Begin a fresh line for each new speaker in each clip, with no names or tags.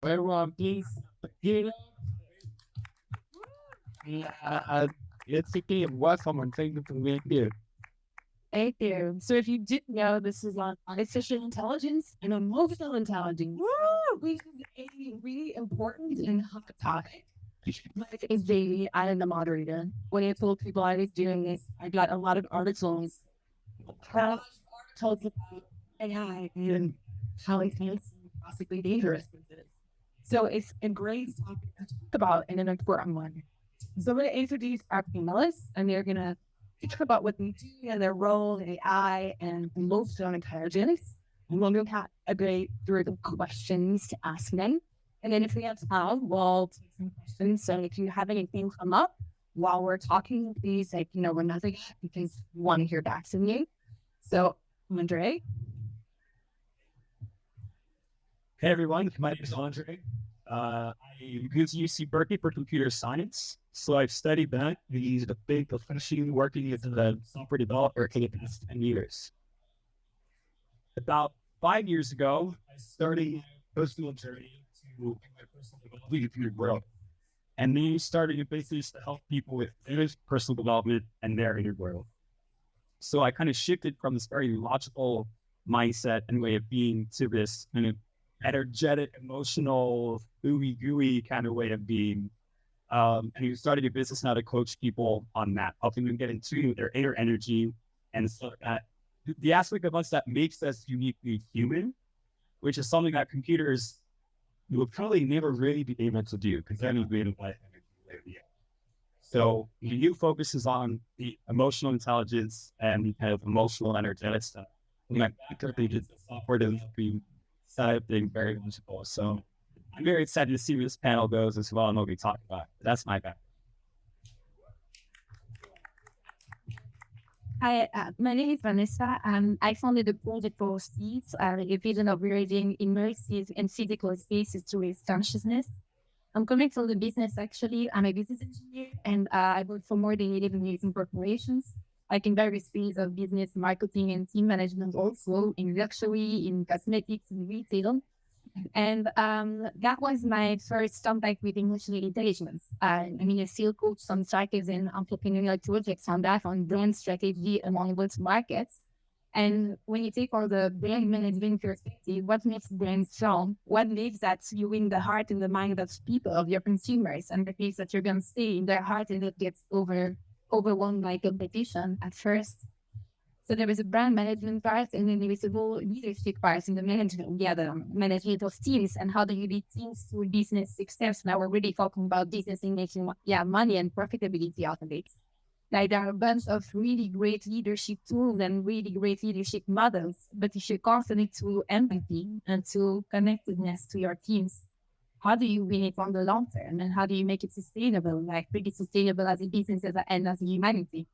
Everyone, please get up. It's a game. Welcome and thank you for being here.
Thank you. So if you didn't know, this is on artificial intelligence and emotional intelligence. Which is a really important and hot topic. But it's daily. I am the moderator. When I told people I was doing this, I got a lot of articles, articles about AI and how intense and possibly dangerous this is. So it's a great topic to talk about and an important one. So I'm going to introduce our panelists, and they're going to talk about what they do and their role in AI and emotional intelligence. And we'll have a great group of questions to ask them. And then if we have time, we'll take some questions. So if you have anything come up while we're talking, please, we're nothing because we want to hear back from you. So, Andre.
Hey everyone, my name is Andre. I use UC Berkeley for computer science. So I've studied that. I used a big profession working as a software developer for the past 10 years. About 5 years ago, I started a personal journey to my personal development in the world. And then started a business to help people with their personal development and their inner world. So I kind of shifted from this very logical mindset and way of being to this kind of energetic, emotional, ooey gooey kind of way of being. And we started a business now to coach people on that, helping them get into their inner energy and so that the aspect of us that makes us uniquely human, which is something that computers will probably never really be able to do because they're not made of life energy. So the new focus is on the emotional intelligence and the kind of emotional energetic stuff. And like particularly just the software developing side of things very useful. So I'm very excited to see where this panel goes as well and what we talk about. That's my background.
Hi, my name is Vanessa. I founded the project for Seeds, a vision of creating immersive and physical spaces to raise consciousness. I'm coming from the business actually. I'm a business engineer and I work for more than 11 years in corporations, like in various fields of business, marketing, and team management, also in luxury, in cosmetics, and retail. And that was my first contact with emotional intelligence. I still coach some startups and entrepreneurial projects on that, on brand strategy among both markets. And when you take all the brand management perspective, what makes brands strong? What makes that you win the heart and the mind of people, of your consumers, and the things that you're going to stay in their heart and it gets overwhelmed by competition at first. So there was a brand management part, and then there was a whole leadership part in the management, the management of teams and how do you lead teams to business success. Now we're really talking about business and making money and profitability out of it. Like there are a bunch of really great leadership tools and really great leadership models, but if you're confident to empathy and to connectedness to your teams, how do you win it on the long term and how do you make it sustainable, like really sustainable as a business and as a humanity?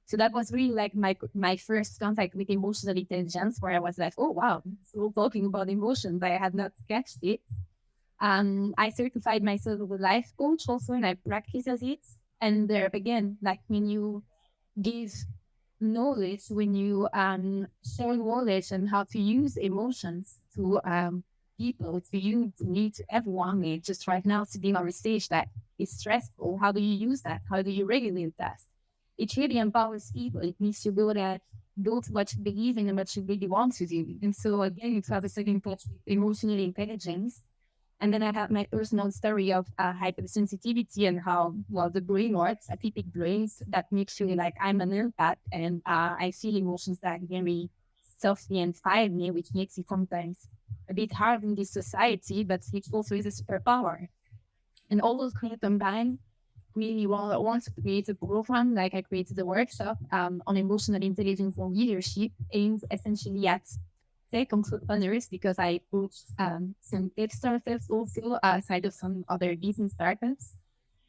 So that was really like my first contact with emotional intelligence, where I was like, oh wow, so talking about emotions, I had not sketched it. I certified myself as a life coach also, and I practice as it. And there again, like when you give knowledge, when you share knowledge and how to use emotions to people, to you, to me, to everyone, just right now sitting on a stage that is stressful, how do you use that? How do you regulate that? It really empowers people. It makes you go to what you believe in and what you really want to do. And so again, it has a second touch with emotional intelligence. And then I have my personal story of hypersensitivity and how, well, the brain works, atypic brains, that makes you like, I'm an empath and I feel emotions that very softly and finely, which makes it sometimes a bit hard in this society, but it also is a superpower. And all those kind of combined really want to create a program, like I created a workshop on emotional intelligence and leadership aimed essentially at tech entrepreneurs because I coached some tech startups also aside of some other business startups.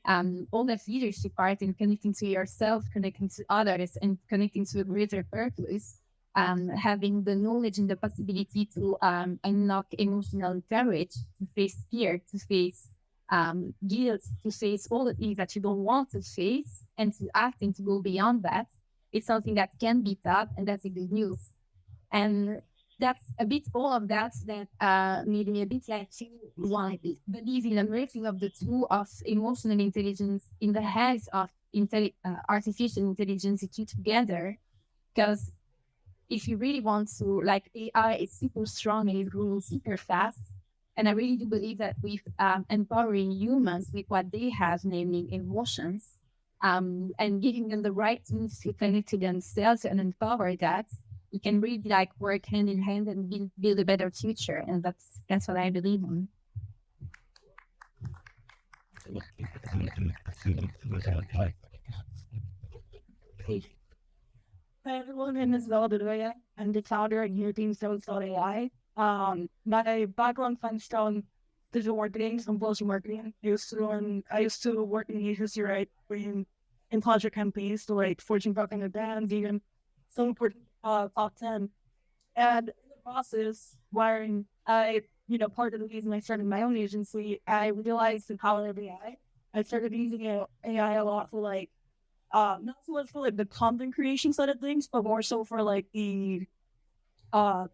All that leadership part in connecting to yourself, connecting to others, and connecting to a greater purpose. Having the knowledge and the possibility to unlock emotional courage, to face fear, to face guilt, to face all the things that you don't want to face, and to act and to go beyond that. It's something that can be taught, and that's a good news. And that's a bit all of that made me a bit like to believe in the merging of the two of emotional intelligence in the hands of artificial intelligence two together. Because if you really want to, like, AI is super strong and it's growing super fast. And I really do believe that with empowering humans with what they have, namely emotions, and giving them the right tools to connect to themselves and empower that, we can really like work hand in hand and build a better future. And that's what I believe in.
Hi everyone, my name is Isabella Bedoya. I'm the founder and European AI. My background comes from digital marketing, some policy marketing. I used to work in agency, right, in project companies, so like Fortune 500 brands, even some important top 10. And in the process, when part of the reason I started my own agency, I realized the power of AI. I started using AI a lot for like not so much for like the content creation side of things, but more so for like the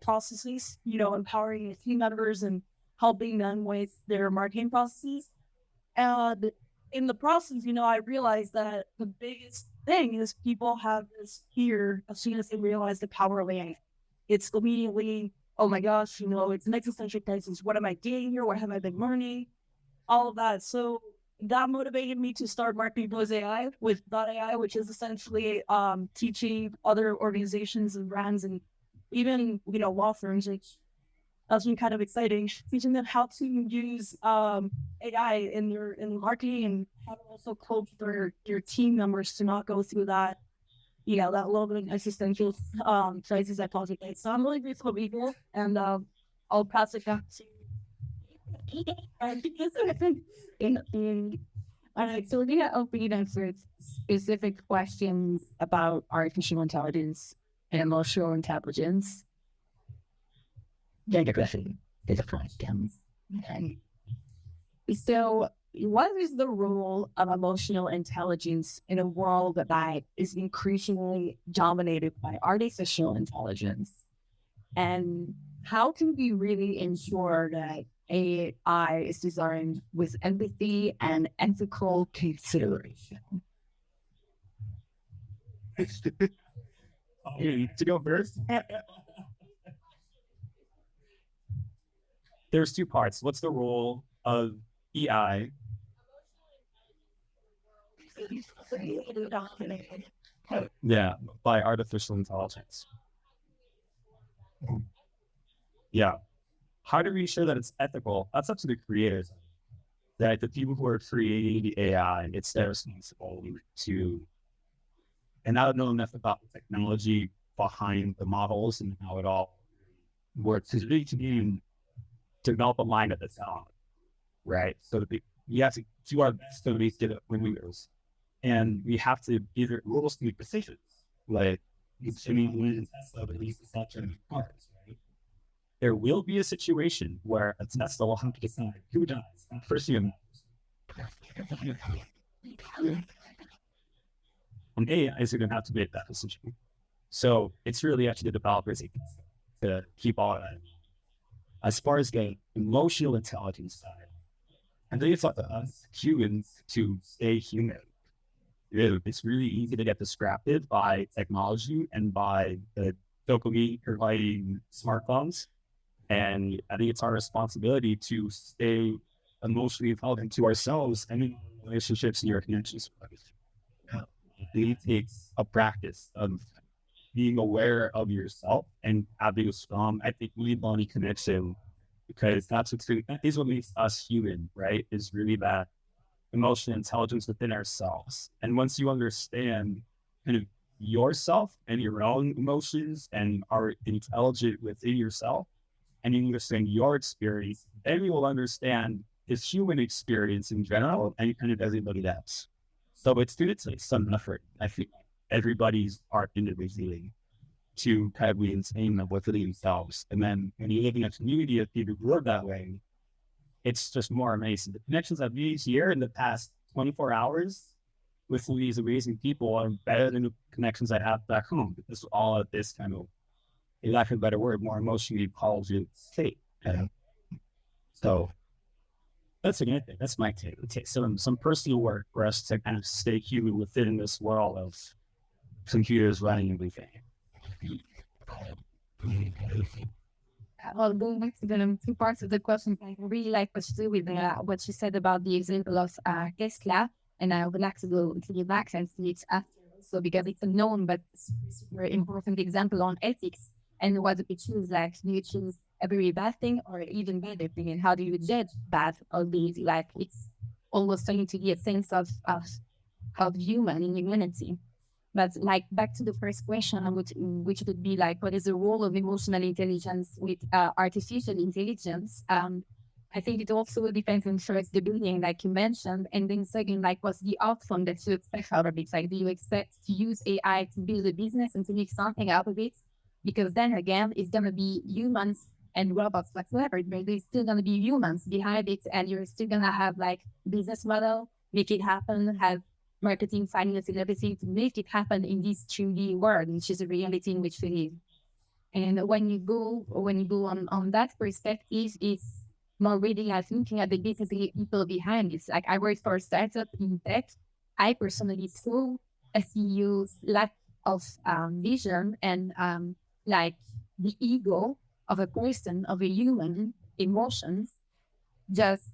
processes, empowering the team members and helping them with their marketing processes. And in the process, I realized that the biggest thing is people have this fear as soon as they realize the power of AI. It's immediately, oh my gosh, it's an existential crisis. What am I doing here? What have I been learning? All of that. So that motivated me to start Marketing Blues AI with .ai, which is essentially teaching other organizations and brands and even, law firms, which that's been kind of exciting, teaching them how to use AI in marketing and how to also coach your team members to not go through that, that little bit of existential crisis I positize. So I'm really grateful to be here, and I'll pass it back to
All right, so we're gonna open it up for specific questions about artificial intelligence and emotional intelligence. The question is a question. Okay. So, what is the role of emotional intelligence in a world that is increasingly dominated by artificial intelligence? And how can we really ensure that AI is designed with empathy and ethical consideration?
To go first? There's two parts. What's the role of EI? Yeah, by artificial intelligence. Yeah. How do we ensure that it's ethical? That's up to the creators. That the people who are creating the AI, it's their responsibility to, and I don't know enough about the technology behind the models and how it all works. It's really to be develop a mind at the top, right? So we have to do our best to make it winners, and we have to give it rules to make decisions. Like assuming when Tesla at least the self-driving cars, right? There will be a situation where a Tesla will have to decide who dies first human. And AI is going to have to make that decision. So it's really up to the developers to keep all that. As far as the emotional intelligence side, I think it's up to us humans to stay human. It's really easy to get distracted by technology and by the dopamine providing smartphones. And I think it's our responsibility to stay emotionally intelligent to ourselves and in relationships and your connections. It takes a practice of being aware of yourself and having a strong, I think, body connection, because that is what makes us human, right? Is really that emotional intelligence within ourselves. And once you understand kind of yourself and your own emotions and are intelligent within yourself, and you understand your experience, then you will understand this human experience in general and kind of everybody else. So it's going to take some effort. I think everybody's part individually to kind of maintain them within themselves. And then when you live in a community of people who live that way, it's just more amazing. The connections I've made here in the past 24 hours with these amazing people are better than the connections I have back home. Because all of this kind of lack of a better word, more emotionally intelligent state. So that's a good thing. That's my take. It takes some personal work for us to kind of stay human within this world of computers running everything.
Well, going back to the two parts of the question, I really like what you do with what you said about the example of Tesla, and I would like to go to the back and see it after also because it's a known but super important example on ethics and what do you choose? Like, do you choose a very bad thing or even better thing, and how do you judge bad or good? Like, it's almost starting to get a sense of human in humanity. But like back to the first question, which would be like, what is the role of emotional intelligence with artificial intelligence? I think it also depends on first the building, like you mentioned, and then second, like what's the outcome that you expect out of it? Like, do you expect to use AI to build a business and to make something out of it? Because then again, it's gonna be humans and robots whatsoever, but there's still gonna be humans behind it, and you're still gonna have like business model, make it happen, have marketing, finance, and everything to make it happen in this 3D world, which is a reality in which we live. And when you go on that perspective, it's more really like looking at the business people behind it. Like, I worked for a startup in tech. I personally saw a CEO's lack of vision and like the ego of a person, of a human emotions, just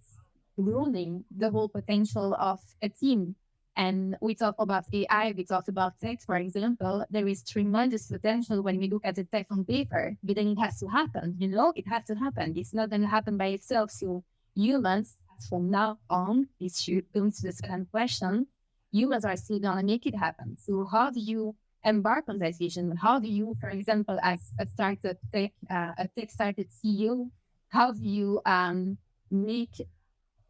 ruining the whole potential of a team. And we talk about AI, we talk about text, for example. There is tremendous potential when we look at the text on paper, but then it has to happen, it has to happen. It's not going to happen by itself. So humans, from now on, this should come to the second question, humans are still going to make it happen. So how do you embark on that vision? How do you, for example, as a startup a tech startup CEO, how do you make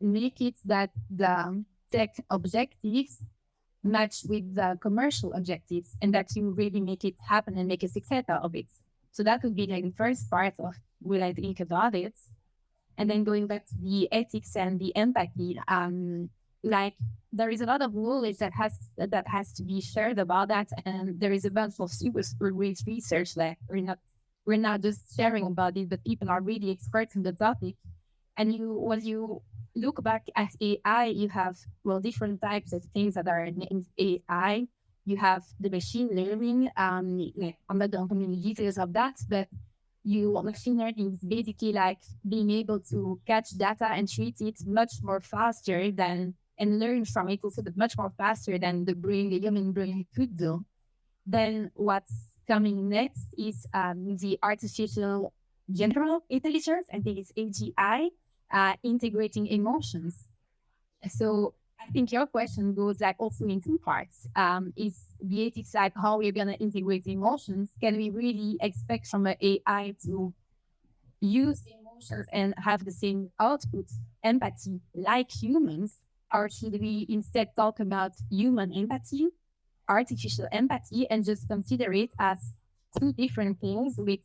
it that the tech objectives match with the commercial objectives and that you really make it happen and make a success out of it? So that would be like the first part of what I think about it. And then going back to the ethics and the empathy, like there is a lot of knowledge that has to be shared about that, and there is a bunch of super great research. Like, we're not just sharing about it, but people are really experts in the topic. And when you look back at AI, you have different types of things that are named AI. You have the machine learning. Like, I'm not going to go into details of that, but machine learning is basically like being able to catch data and treat it much more faster than and learn from it also much more faster than the human brain could do. Then what's coming next is the artificial general intelligence, I think it's AGI, integrating emotions. So I think your question goes like also in two parts. Is the ethics like how we're going to integrate emotions? Can we really expect from an AI to use emotions and have the same output, empathy, like humans? Or should we instead talk about human empathy, artificial empathy, and just consider it as two different things with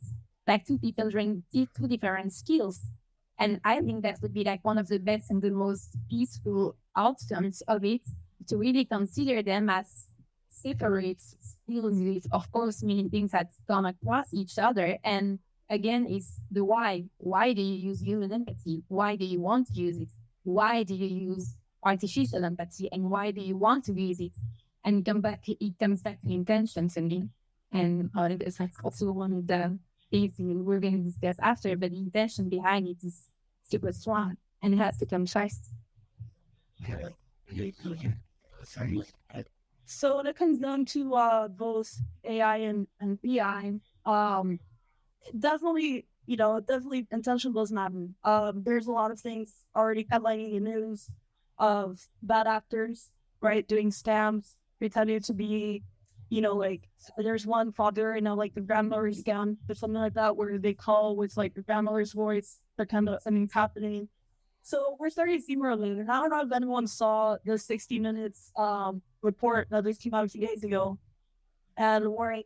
like two different skills? And I think that would be like one of the best and the most peaceful outcomes of it, to really consider them as separate skills with, of course, many things that come across each other. And again, it's the why. Why do you use human empathy? Why do you want to use it? Why do you use artificial empathy? And why do you want to use it? And it comes back to intentions and it's also one of the things we're going to discuss after, but the intention behind it is super strong and it has to come first.
So when it comes down to both AI and BI, definitely, definitely intention does matter. There's a lot of things already headlining the news of bad actors, right, doing scams, pretending to be, like there's one father, like the grandmother's scam or something like that, where they call with like the grandmother's voice, pretend that something's happening. So we're starting to see more of it. And I don't know if anyone saw the 60 Minutes report that just came out 2 days ago, and where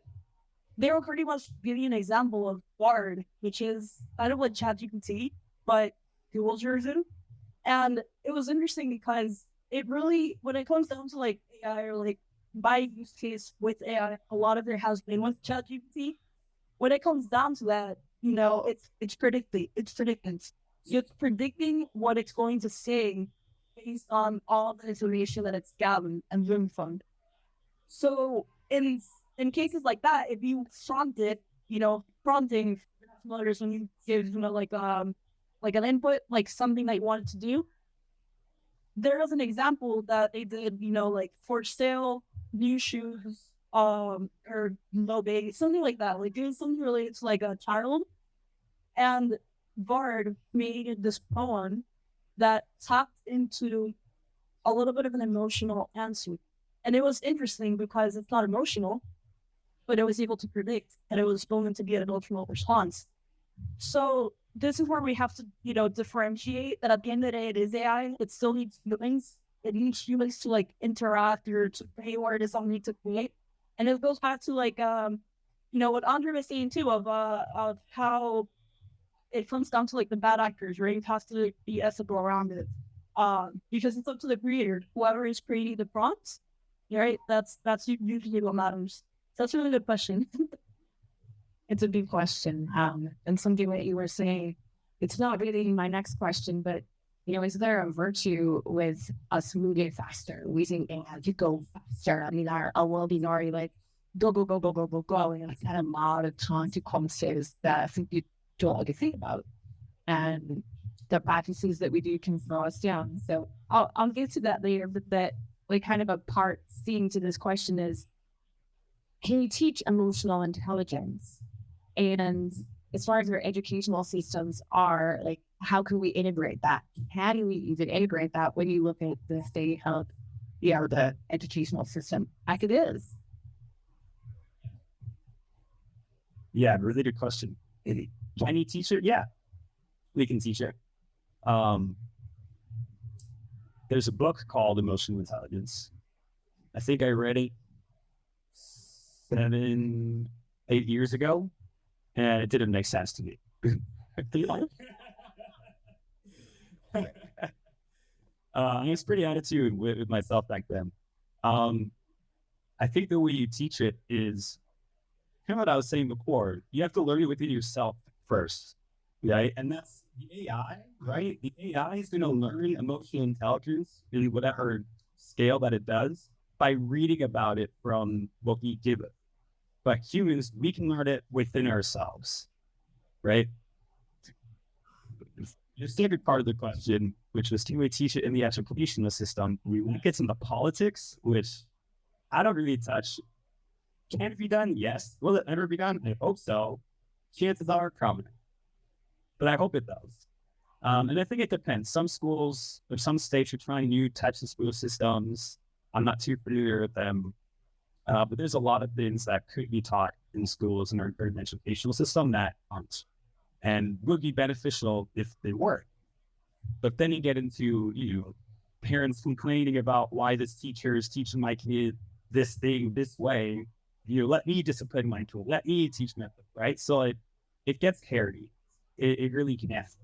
they were pretty much giving an example of Bard, which is kind of like ChatGPT, but Google's version. And it was interesting because it really, when it comes down to like AI or like my use case with AI, a lot of it has been with ChatGPT, when it comes down to that, it's predicting. It's predictions. It's predicting what it's going to say based on all the information that it's gathered and learned from. So in cases like that, if you prompt it, prompting mothers when you give like an input, like something that you wanted to do, there was an example that they did, like for sale, new shoes, or no baby, something like that. Like doing something related to like a child. And Bard made this poem that tapped into a little bit of an emotional answer. And it was interesting because it's not emotional, but it was able to predict, and it was going to be an emotional response. So this is where we have to, differentiate that at the end of the day, it is AI. It still needs humans. It needs humans to like interact or to pay what it is on need to create. And it goes back to like, what Andre was saying too of how it comes down to like the bad actors, right? It has to be ethical around it. Because it's up to the creator, whoever is creating the prompts, right? That's usually what matters. So that's a really good question.
It's a big question. And something that you were saying, it's not really my next question, but is there a virtue with us moving faster? We think AI to go faster. I mean, our world is already like go, go, go, go, go, go, go. And it's had a lot of time to conversations that I think you don't really think about. And the practices that we do can slow us down. So I'll get to that later, but that like kind of a part C to this question is, can you teach emotional intelligence? And as far as our educational systems are, like, how can we integrate that? How do we even integrate that when you look at the state of the educational system like it is?
Yeah, really good question. Can you teach it? Yeah, we can teach it. There's a book called Emotional Intelligence. I think I read it 7, 8 years ago, and it didn't make sense to me. I was pretty attitude with myself back then. I think the way you teach it is kind of what I was saying before. You have to learn it within yourself first, right? And that's the AI, right? The AI is going to learn emotional intelligence in whatever scale that it does by reading about it from what we give it. But humans, we can learn it within ourselves, right? The second part of the question, which was, can we teach it in the educational system? We get into politics, which I don't really touch. Can it be done? Yes. Will it ever be done? I hope so. Chances are prominent, but I hope it does. And I think it depends. Some schools or some states are trying new types of school systems. I'm not too familiar with them. But there's a lot of things that could be taught in schools and our educational system that aren't, and would be beneficial if they were. But then you get into, parents complaining about why this teacher is teaching my kid this thing this way. Let me discipline my tool. Let me teach method, right? So it gets hairy. It really can ask.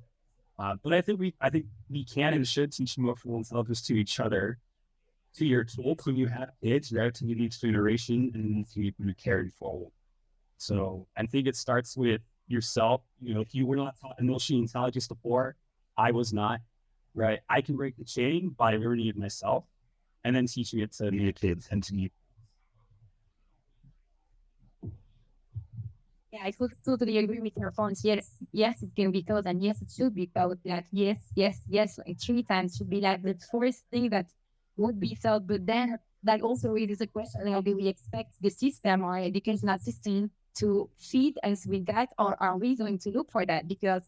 But I think we can and should teach emotional intelligence to each other, to your kids when you have kids, right? To each generation, and to be carried forward. So I think it starts with yourself. If you were not taught emotional intelligence before, I was not, right? I can break the chain by learning it myself, and then teaching it to your kids and to me.
Yeah, I totally agree with your points. Yes, it can be taught, and yes, it should be taught. Like yes, like 3 times should be like the first thing that would be taught. But then that also raises a question: how do we expect the system or educational system to feed us with that, or are we going to look for that? Because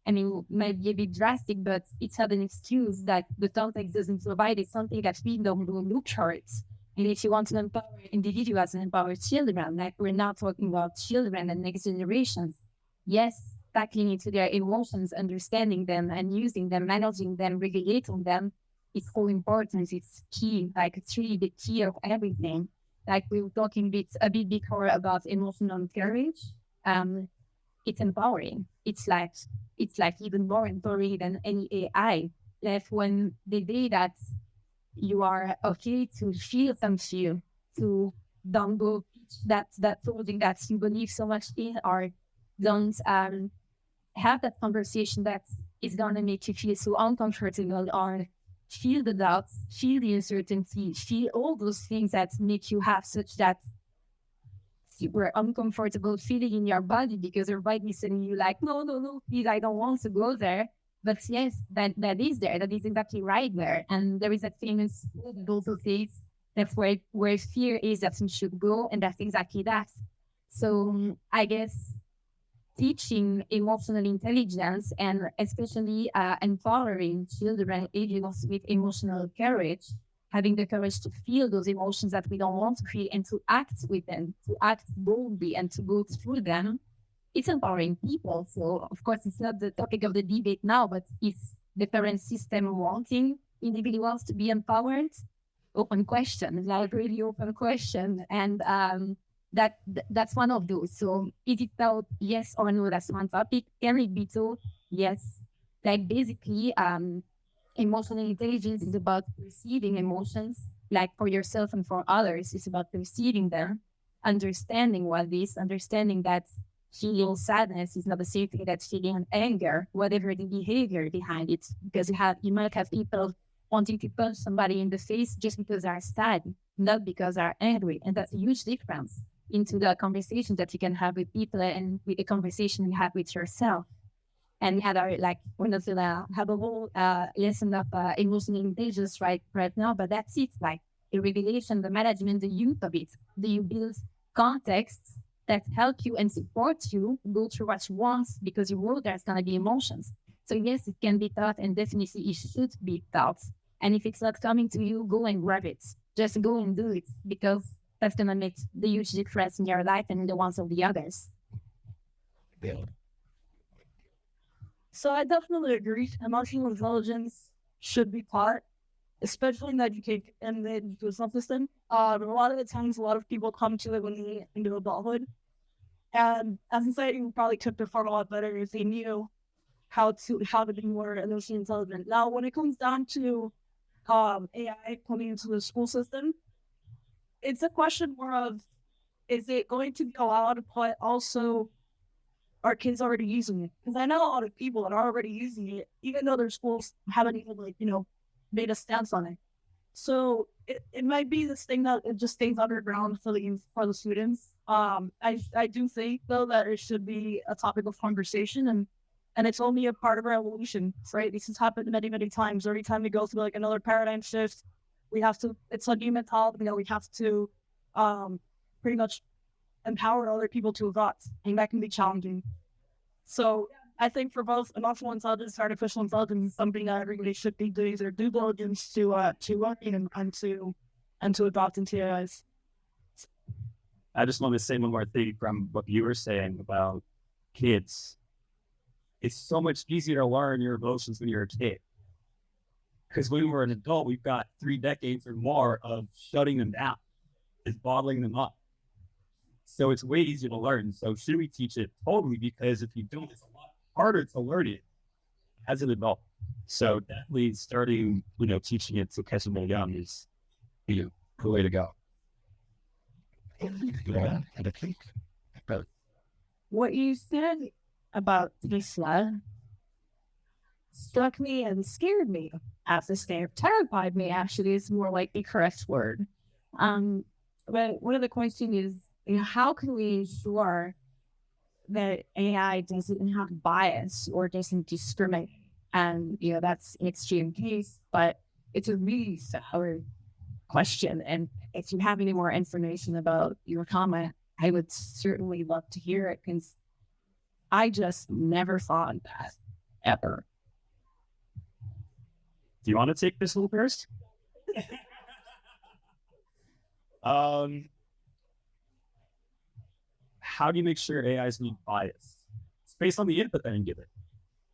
I mean, might be a bit drastic, but it's not an excuse that the context doesn't provide. It's something that we don't look for it. And if you want to empower individuals and empower children, like we're now talking about children and next generations, yes, tackling into their emotions, understanding them and using them, managing them, regulating them is so important. It's key. Like it's really the key of everything. Like we were talking a bit before about emotional courage. It's empowering. It's like even more empowering than any AI. Like when the day that you are okay to feel some fear, to don't go that something that you believe so much in, or don't have that conversation that is gonna make you feel so uncomfortable, or feel the doubts, feel the uncertainty, feel all those things that make you have such that super uncomfortable feeling in your body, because your body is telling you like, no, no, no, please, I don't want to go there. But yes, that is there. That is exactly right there. And there is that famous quote that also says that's where fear is, that you should go, and that's exactly that. So I guess teaching emotional intelligence, and especially empowering children agents with emotional courage, having the courage to feel those emotions that we don't want to feel, and to act with them, to act boldly and to go through them. It's empowering people. So of course it's not the topic of the debate now, but is the current system wanting individuals to be empowered? Open question, like really open question. And that's one of those. So is it taught yes or no? That's one topic. Can it be taught? Yes. Like basically, emotional intelligence is about perceiving emotions, like for yourself and for others. It's about perceiving them, understanding what is, understanding that feeling sadness is not the same thing that feeling anger, whatever the behavior behind it. Because you might have people wanting to punch somebody in the face just because they're sad, not because they're angry. And that's a huge difference into the conversation that you can have with people, and with the conversation you have with yourself. And we had our, like, we're not gonna have a whole lesson of emotional intelligence right now, but that's it. Like the regulation, the management, the use of it. Do you build contexts that help you and support you go through what you want, because you know there's gonna be emotions. So yes, it can be taught, and definitely it should be taught. And if it's not coming to you, go and grab it. Just go and do it, because that's gonna make the huge difference in your life and in the ones of the others.
So I definitely agree. Emotional intelligence should be taught, especially in education and the educational system. A lot of the times, a lot of people come to it when they get into adulthood, and as a society, we probably could perform a lot better if they knew how to be more emotionally intelligent. Now, when it comes down to AI coming into the school system, it's a question more of, is it going to be allowed, but also are kids already using it? Because I know a lot of people that are already using it, even though their schools haven't even made a stance on it. So it might be this thing that it just stays underground for the students. I do think though that it should be a topic of conversation, and it's only a part of our evolution, right? This has happened many, many times. Every time we go through like another paradigm shift, it's a new mentality. We have to pretty much empower other people to adopt, and that can be challenging. So I think for both emotional intelligence, artificial intelligence, something that everybody should be doing their due diligence to learn and to adopt into their lives.
I just want to say one more thing from what you were saying about kids. It's so much easier to learn your emotions when you're a kid. Because when we're an adult, we've got 3 decades or more of shutting them down, is bottling them up. So it's way easier to learn. So should we teach it? Totally, because if you don't, it's a lot harder to learn it as an adult. So definitely starting, teaching it to catch them young is, the way to go.
What you said about Tesla struck me and scared me at the same. Terrified me, actually, is more like the correct word. But one of the questions is, how can we ensure that AI doesn't have bias or doesn't discriminate? And that's an extreme case, but it's a really solid question. And if you have any more information about your comment, I would certainly love to hear it, because I just never thought that ever.
Do you want to take this one first? How do you make sure AI is not biased? It's based on the input that you give it,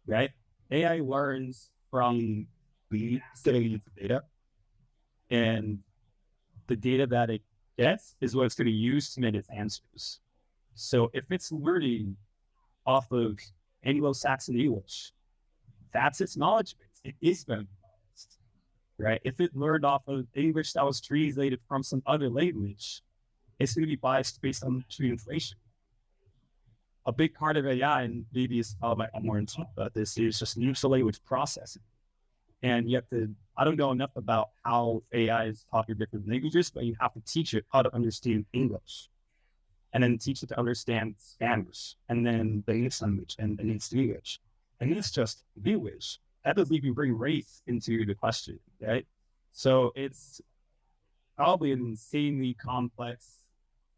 right? AI learns from the data, and the data that it gets is what it's going to use to make its answers. So if it's learning off of Anglo-Saxon English, that's its knowledge base. It is going to be biased, right? If it learned off of English that was translated from some other language, it's going to be biased based on true inflation. A big part of AI, and maybe it's I'm more in talk about this, is just neutral language processing. And you have to, I don't know enough about how AI is taught in different languages, but you have to teach it how to understand English, and then teach it to understand Spanish, and then the English language, and it's English. And it's just language. That doesn't even bring race into the question, right? So it's probably an insanely complex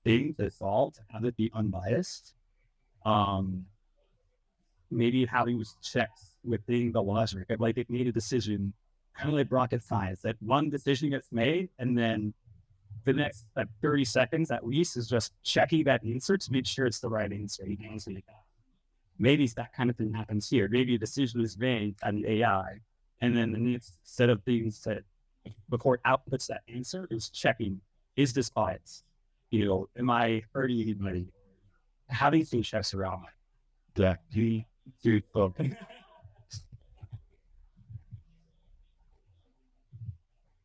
thing to solve, to have it be unbiased. Um, Maybe having was checks within the logic, like it made a decision, kind of like rocket science, that one decision gets made, and then the next 30 seconds at least is just checking that answer to make sure it's the right answer. You can answer it. Maybe that kind of thing happens here. Maybe a decision is made on the AI, and then the next set of things that before it outputs that answer is checking, is this biased? Am I hurting anybody? Having some checks around that.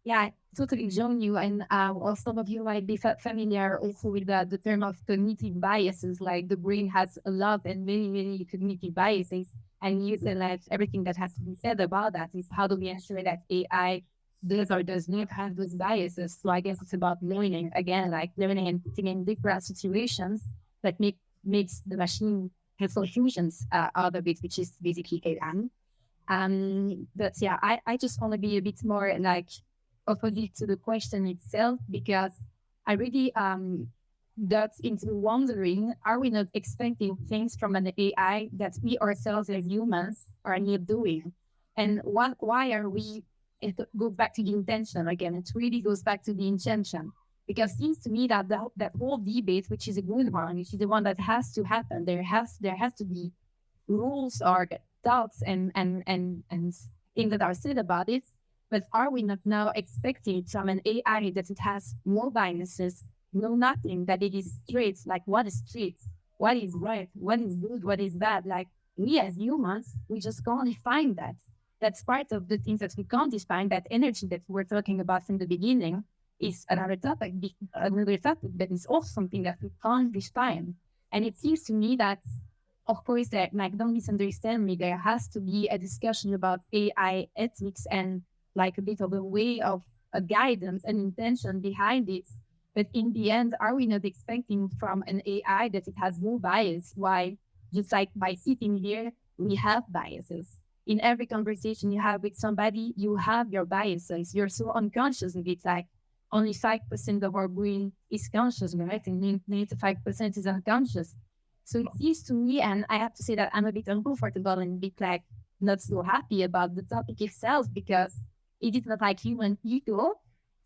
Yeah, I totally join you. And well, some of you might be familiar also with the term of cognitive biases, like the brain has a lot and many, many cognitive biases. And you said that everything that has to be said about that is how do we ensure that AI does or does not have those biases. So I guess it's about learning, again, like learning and putting in different situations that makes the machine have solutions out of it, which is basically AI. But yeah, I just want to be a bit more like opposite to the question itself, because I really got into wondering, are we not expecting things from an AI that we ourselves as humans are not doing? And why are we, it goes back to the intention again, it really goes back to the intention. Because it seems to me that that whole debate, which is a good one, which is the one that has to happen, there has to be rules or thoughts and things that are said about it. But are we not now expecting from an AI that it has no biases, no nothing, that it is straight, like what is straight, what is right, what is good, what is bad? Like we as humans, we just can't define that. That's part of the things that we can't define. That energy that we're talking about from the beginning is another topic, but it's also something that we can't define. And it seems to me that, of course, that, like, don't misunderstand me, there has to be a discussion about AI ethics and like a bit of a way of a guidance and intention behind it. But in the end, are we not expecting from an AI that it has no bias? Why, just like by sitting here, we have biases. In every conversation you have with somebody, you have your biases. You're so unconscious of it. Like only 5% of our brain is conscious, right? And 95% is unconscious. So it seems to me, and I have to say that I'm a bit uncomfortable and a bit like not so happy about the topic itself, because it is not like human ego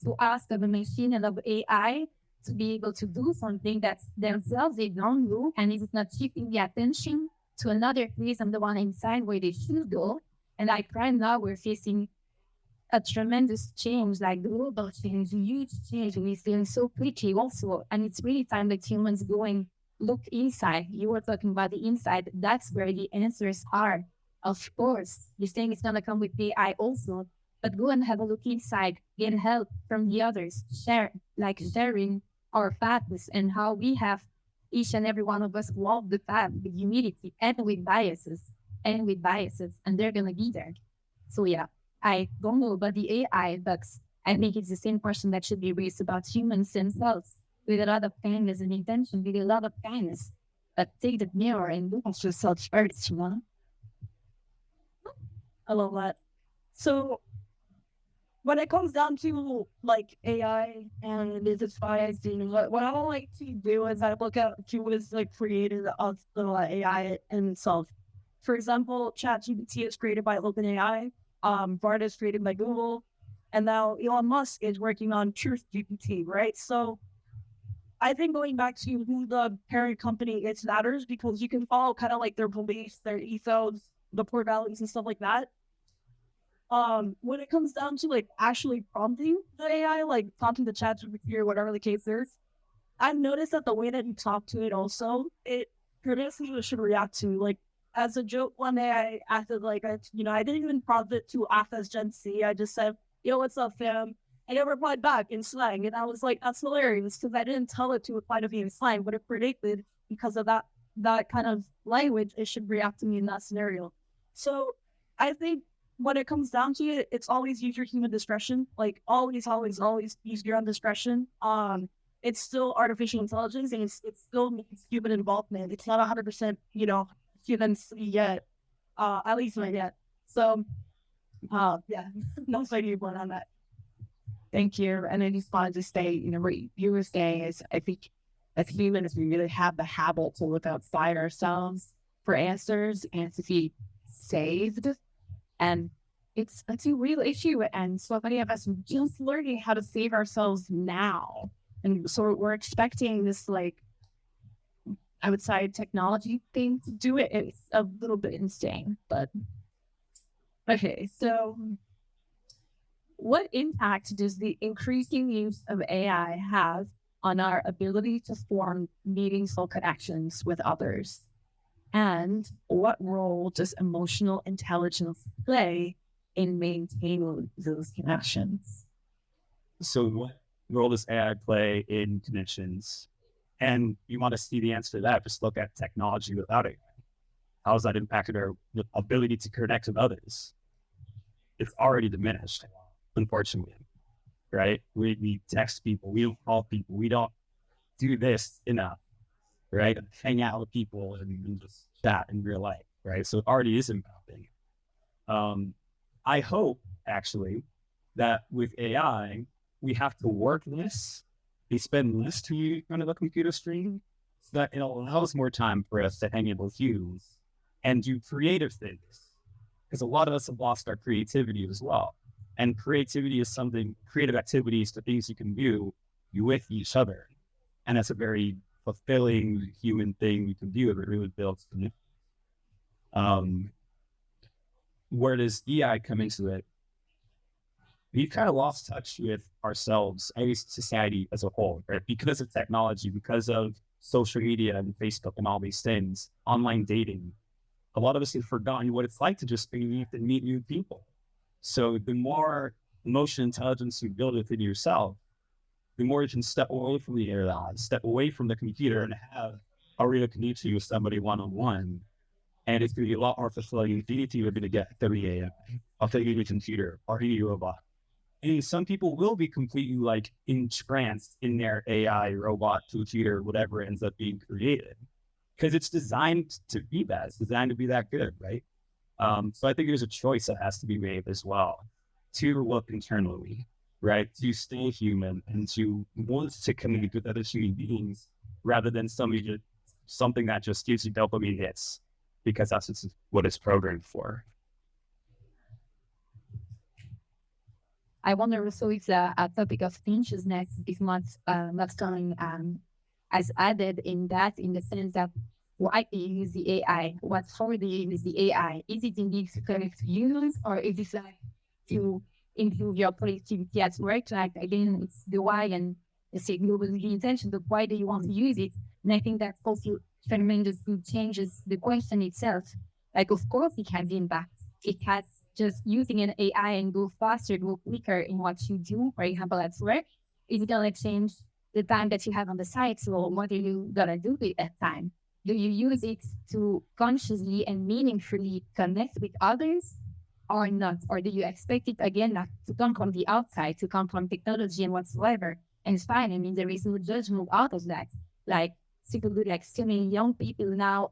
to ask of a machine and of AI to be able to do something that themselves they don't do, and is it not shifting the attention to another place on the one inside where they should go? And like right now, we're facing a tremendous change, like global change, huge change, and it's doing so quickly also. And it's really time that humans going look inside. You were talking about the inside. That's where the answers are. Of course, you're saying it's gonna come with AI also, but go and have a look inside, get help from the others, sharing our paths and how we have each and every one of us walk the path with humility and with biases, and they're gonna be there. So yeah, I don't know about the AI, but I think it's the same question that should be raised about humans themselves, with a lot of kindness and intention, with a lot of kindness. But take the mirror and look at yourself first, you know?
I love that. So when it comes down to like AI and its bias, what I like to do is I look at who is like created of the AI in itself. For example, ChatGPT is created by OpenAI. Broaden is created by Google, and now Elon Musk is working on Truth GPT, right? So I think going back to who the parent company is matters, because you can follow kind of like their beliefs, their ethos, the core values and stuff like that. When it comes down to like actually prompting the AI, like prompting the chat or whatever the case is, I've noticed that the way that you talk to it also, it predicts what it should react to. Like as a joke, one day I acted like I didn't even prompt it to act as Gen Z. I just said, "Yo, what's up, fam? And it replied back in slang. And I was like, that's hilarious because I didn't tell it to reply to me in slang, but it predicted because of that kind of language, it should react to me in that scenario. So I think when it comes down to it, it's always use your human discretion. Like always, always, always use your own discretion. It's still artificial intelligence and it still needs human involvement. It's not 100%, human yet, at least not yet. So, yeah, no idea more on that.
Thank you. And I just wanted to say, what you were saying is, I think as humans, we really have the habit to look outside ourselves for answers and to be saved. And it's a real issue. And so many of us are just learning how to save ourselves now. And so we're expecting this, I would say, technology thing to do it. It's a little bit insane, but okay. So what impact does the increasing use of AI have on our ability to form meaningful connections with others? And what role does emotional intelligence play in maintaining those connections?
So what role does AI play in connections? And you want to see the answer to that, just look at technology without it. How has that impacted our ability to connect with others? It's already diminished, unfortunately, right? We text people, we don't call people, we don't do this enough, right? Hang out with people and just chat in real life, right? So it already is impacting. I hope, actually, that with AI, we have to work less, we spend less time in front of a computer screen, so that it allows more time for us to hang out with you and do creative things. Because a lot of us have lost our creativity as well. And creativity is creative activities, the things you can do with each other. And that's a very fulfilling human thing you can do. It really builds. Where does AI come into it? We've kind of lost touch with ourselves, at least society as a whole, right? Because of technology, because of social media and Facebook and all these things, online dating. A lot of us have forgotten what it's like to just meet new people. So the more emotional intelligence you build within yourself, the more you can step away from the internet, step away from the computer and have a real connection with somebody one-on-one. And it's going to be a lot more fulfilling than you're going to get through the AI, or through the computer, or through a robot. And some people will be completely entranced in their AI, robot, computer, whatever ends up being created. Because it's designed to be that. It's designed to be that good, right? So I think there's a choice that has to be made as well to look internally, right? To stay human and to want to connect with other human beings rather than something that just gives you dopamine hits, because that's what it's programmed for.
I wonder also if the topic of consciousness is not coming as added in the sense that why do you use the AI? What for do you use the AI? Is it indeed to connect to humans, or is it to improve your productivity at work? Again, it's the why, and it's the intention, but why do you want to use it? And I think that also tremendously changes the question itself. Of course, it has impact. It has just using an AI and go faster, go quicker in what you do, for example, at work. Is it going to change the time that you have on the site? So what are you going to do with that time? Do you use it to consciously and meaningfully connect with others or not? Or do you expect it, again, not to come from the outside, to come from technology and whatsoever? And it's fine. I mean, there is no judgment out of that. Super good, so many young people now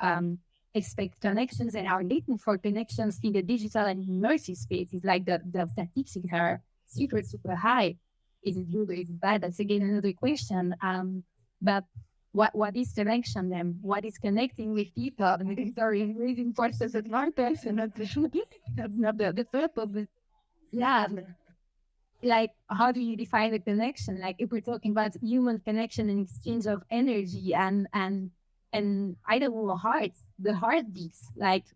expect connections and are looking for connections in the digital and immersive space. It's like the statistics are super, super high. Is it good or is it bad? That's again another question. But what is connection then? What is connecting with people? I mean, sorry, raising forces at my person. That's not the purpose. But yeah, how do you define the connection? If we're talking about human connection and exchange of energy and I don't know, the heartbeats,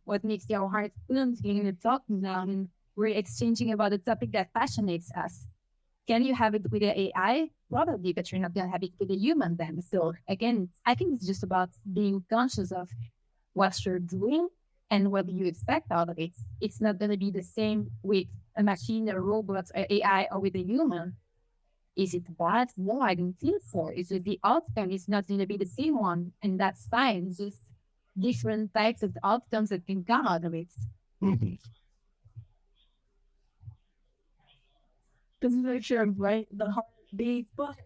what makes your heart pump when you're talking now, and we're exchanging about a topic that passionates us. Can you have it with the AI? Probably, but you're not going to have it with a human then. So again, I think it's just about being conscious of what you're doing and what you expect out of it. It's not going to be the same with a machine, a robot, an AI, or with a human. Is it bad? No, I don't think so. It's just the outcome is not going to be the same one, and that's fine. It's just different types of outcomes that can come out of it.
Mhm.
This is actually right the hard date, but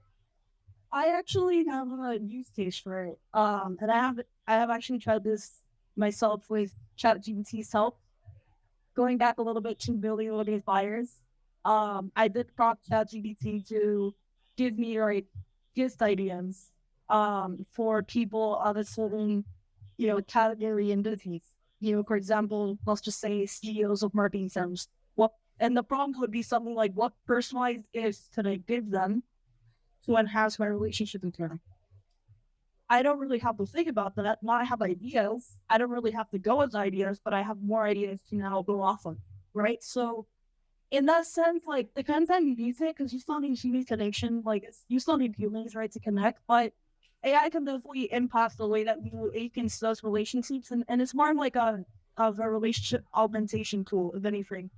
I actually have a use case for it. And I have actually tried this myself with ChatGPT's help. Going back a little bit to building a little bit fires. I did prompt ChatGPT to give me like gift ideas for people of a certain category and business. For example, let's just say CEOs of marketing firms. What and the prompt would be something like, what personalized gifts can I give them to enhance my relationship with them? I don't really have to think about that. Now I have ideas. I don't really have to go with ideas, but I have more ideas to now go off of, right? So in that sense, like, depends on you use it, because you still need human connection. Like, you still need humans, right, to connect. But AI can definitely impact the way that agents does relationships, and it's more like of a relationship augmentation tool, if anything,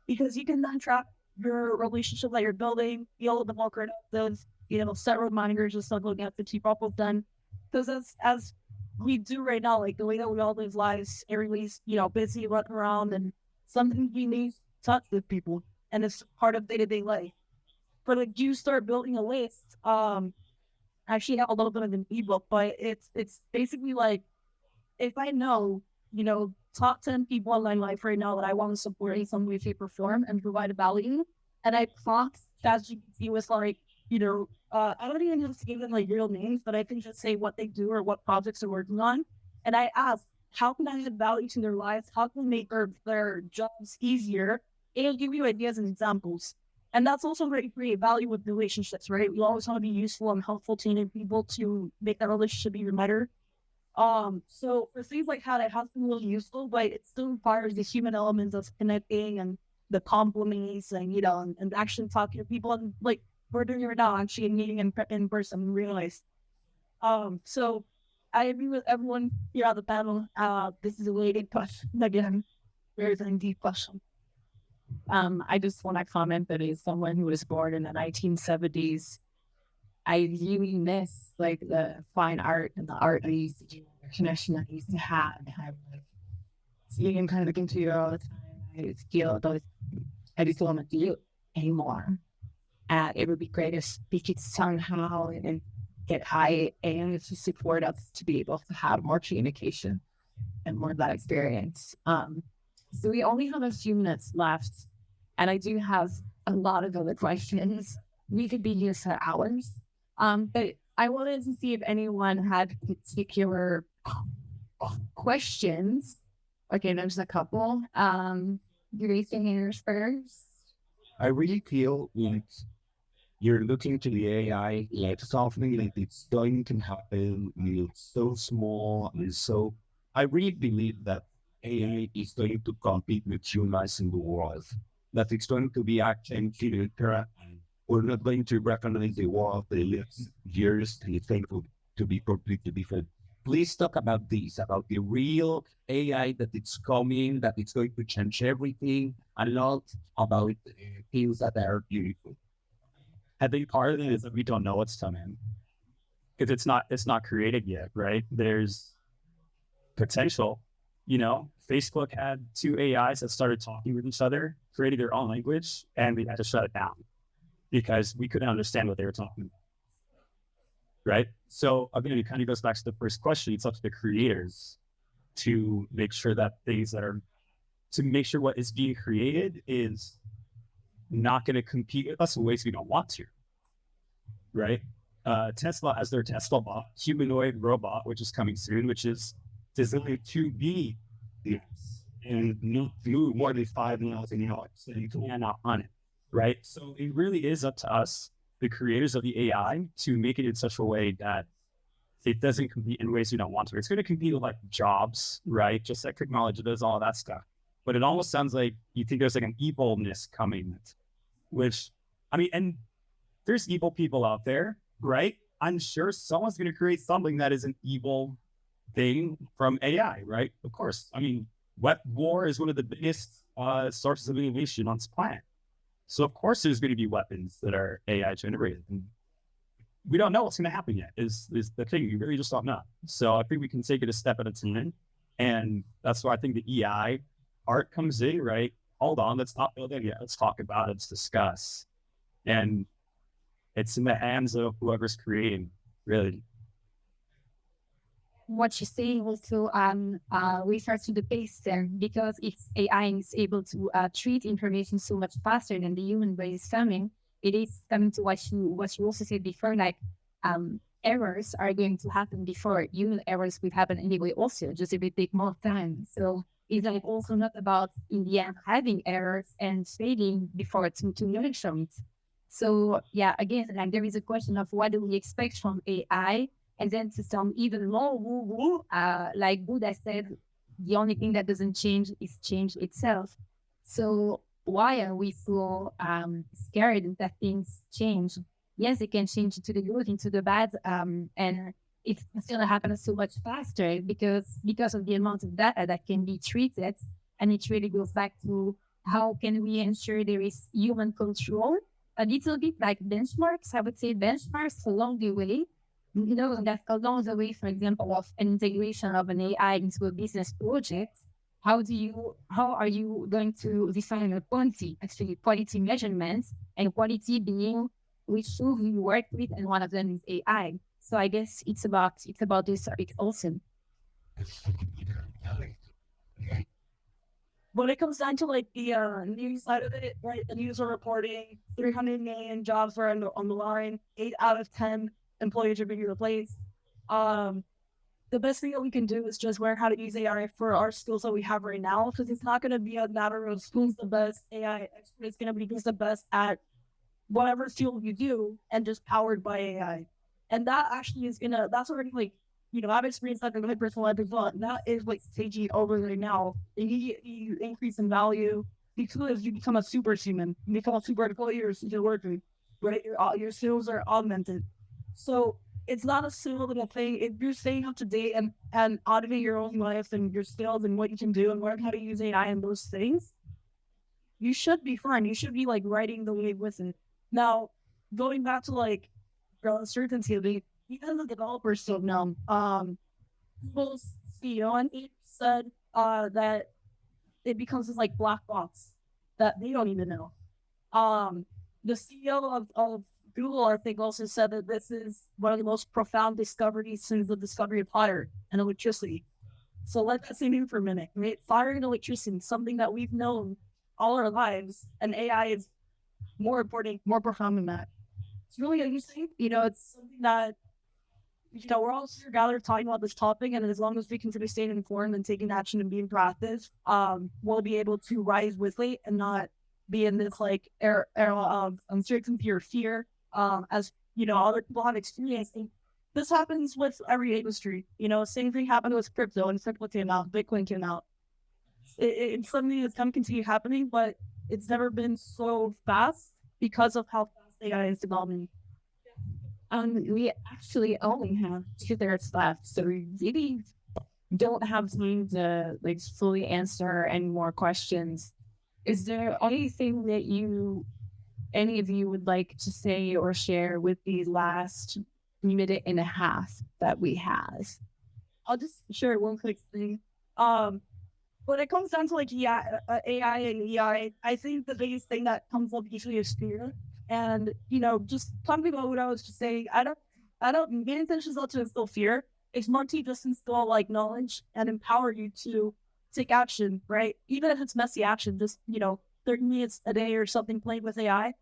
because you can then track your relationship that you're building, be a little bit more productive, set reminders and stuff like that to keep up with them. Because as we do right now, like the way that we all live lives, everybody's busy running around, and something we need touch with people, and it's part of day-to-day life. But like, you start building a list. I actually have a little bit of an ebook, but it's basically like, if I know, top 10 people in my life right now that I want to support in some way, shape, or form and provide value, and I prompt ChatGPT with like, I don't even have to give them like real names, but I can just say what they do or what projects they're working on, and I ask, how can I add value to their lives? How can I make their jobs easier? It'll give you ideas and examples. And that's also very create value with relationships, right? We always want to be useful and helpful to other people to make that relationship even better. So for things like that, it has been really useful, but it still requires the human element of connecting and the compliments and, and actually talking to people, and like we're doing right now, actually meeting in person in real life. So I agree with everyone here on the panel. This is a really good question. Again, very, very deep question.
I just want to comment that as someone who was born in the 1970s, I really miss like the fine art and the art I used to do, the connection I used to have. And I like seeing and kind of looking to you all the time. I just feel those, I just don't want to do it anymore. It would be great if we could somehow and get high and to support us to be able to have more communication and more of that experience. So we only have a few minutes left, and I do have a lot of other questions. We could be here for hours. But I wanted to see if anyone had particular questions. Okay, there's a couple. You raise your hands first.
I really feel like you're looking to the AI like something like it's going to happen. It's so small. I really believe that AI is going to compete with humans in the world. That it's going to be acting to we're not going to recognize the world the next years, and it's going to be completely different. Please talk about this, about the real AI that it's coming, that it's going to change everything, and not about things that are beautiful. I think part of it is that we don't know what's coming because it's not created yet, right? There's potential. Facebook had two AIs that started talking with each other, created their own language, and we had to shut it down because we couldn't understand what they were talking about. Right. So again, it kind of goes back to the first question. It's up to the creators to make sure that to make sure what is being created is not going to compete with us in ways we don't want to. Right. Tesla has their Tesla bot, humanoid robot, which is coming soon, which is designed to be this and not move more than 5 miles an hour. So you cannot on it. Right. So it really is up to us, the creators of the AI, to make it in such a way that it doesn't compete in ways we don't want to. It's going to compete with like jobs, right? Just like technology does all of that stuff. But it almost sounds like you think there's like an evilness coming, which, I mean, and there's evil people out there, right? I'm sure someone's going to create something that is an evil thing from AI, right? Of course. I mean, war is one of the biggest sources of innovation on this planet. So of course there's going to be weapons that are AI generated. And we don't know what's going to happen yet is the thing. You really just don't know. So I think we can take it a step at a time. And that's why I think the EI art comes in, right? Hold on, let's not build it yet. Let's talk about it. Let's discuss. And it's in the hands of whoever's creating, really.
What you say also refers to the pace there, because if AI is able to treat information so much faster than the human brain is coming, it is coming to what you also said before, like errors are going to happen before human errors will happen anyway also, just if it take more time. So it's like also not about in the end having errors and failing before to learn from it. So yeah, again, like there is a question of what do we expect from AI. And then to sound even more woo-woo, like Buddha said, the only thing that doesn't change is change itself. So why are we so scared that things change? Yes, it can change to the good, into the bad, and it's going to happen so much faster because of the amount of data that can be treated. And it really goes back to how can we ensure there is human control? A little bit like benchmarks, I would say benchmarks along the way. You know, that along the way, for example, of an integration of an AI into a business project, how are you going to define a quality, actually quality measurements, and quality being which tools you work with, and one of them is AI. So I guess it's about this. It's awesome.
When it comes down to like the news side of it, right? The news are reporting 300 million jobs are on the line. 8 out of 10 employees are being replaced. The best thing that we can do is just learn how to use AI for our skills that we have right now, because it's not going to be a matter of who's the best AI expert. It's going to be who's the best at whatever field you do, and just powered by AI. And that actually is that's already like, I've experienced that in my personal life as well. And that is like taking over right now. You increase in value because you become a superhuman. You become a super employee or super worker, right? Your skills are augmented. So it's not a simple little thing. If you're staying up to date and auditing your own life and your skills and what you can do and learn how to use AI and those things, you should be fine. You should be like riding the wave with it. Now, going back to like uncertainty, even the developers don't know. Google's CEO and he said that it becomes this like black box that they don't even know. The CEO of Google, I think, also said that this is one of the most profound discoveries since the discovery of fire and electricity. So let that sink in for a minute, right? Fire and electricity, something that we've known all our lives, and AI is more important, more profound than that. It's really interesting. It's something that, we're all here gathered talking about this topic, and as long as we continue staying informed and taking action and being proactive, we'll be able to rise with it and not be in this like era of uncertainty or fear. As other people have experienced. This happens with every industry. Same thing happened with crypto, and crypto came out, Bitcoin came out. It's something that's going to continue happening, but it's never been so fast because of how fast AI is developing.
We actually only have 2/3 left, so we really don't have time to like fully answer any more questions. Is there anything that any of you would like to say or share with the last minute and a half that we have?
I'll just share one quick thing. When it comes down to like AI and EI, I think the biggest thing that comes up usually is fear. And just talking about what I was just saying, I don't. My intention is not to instill fear. It's more to just instill like knowledge and empower you to take action, right? Even if it's messy action, just 30 minutes a day or something playing with AI.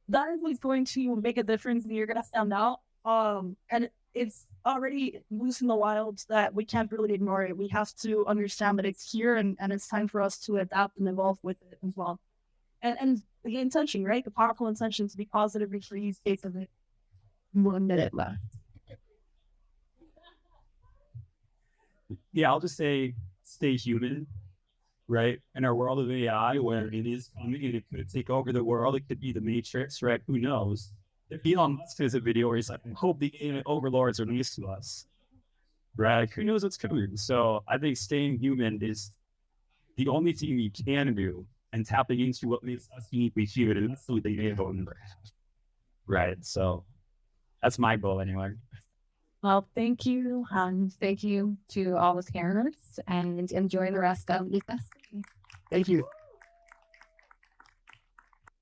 That is what's going to make a difference, and you're gonna stand out. And it's already loose in the wild that we can't really ignore it. We have to understand that it's here, and it's time for us to adapt and evolve with it as well. And the intention, right? The powerful intention to be positive for use case of it.
1 minute left.
Yeah, I'll just say stay human, right? In our world of AI, where it is coming and it could take over the world, it could be the Matrix, right? Who knows? If Elon Musk has a video where he's like, I hope the AI overlords are nice to us, right? Who knows what's coming? So I think staying human is the only thing you can do and tapping into what makes us uniquely human, and that's what they need. Right. So that's my goal anyway.
Well, thank you. Thank you to all the parents, and enjoy the rest of the festival.
Thank you.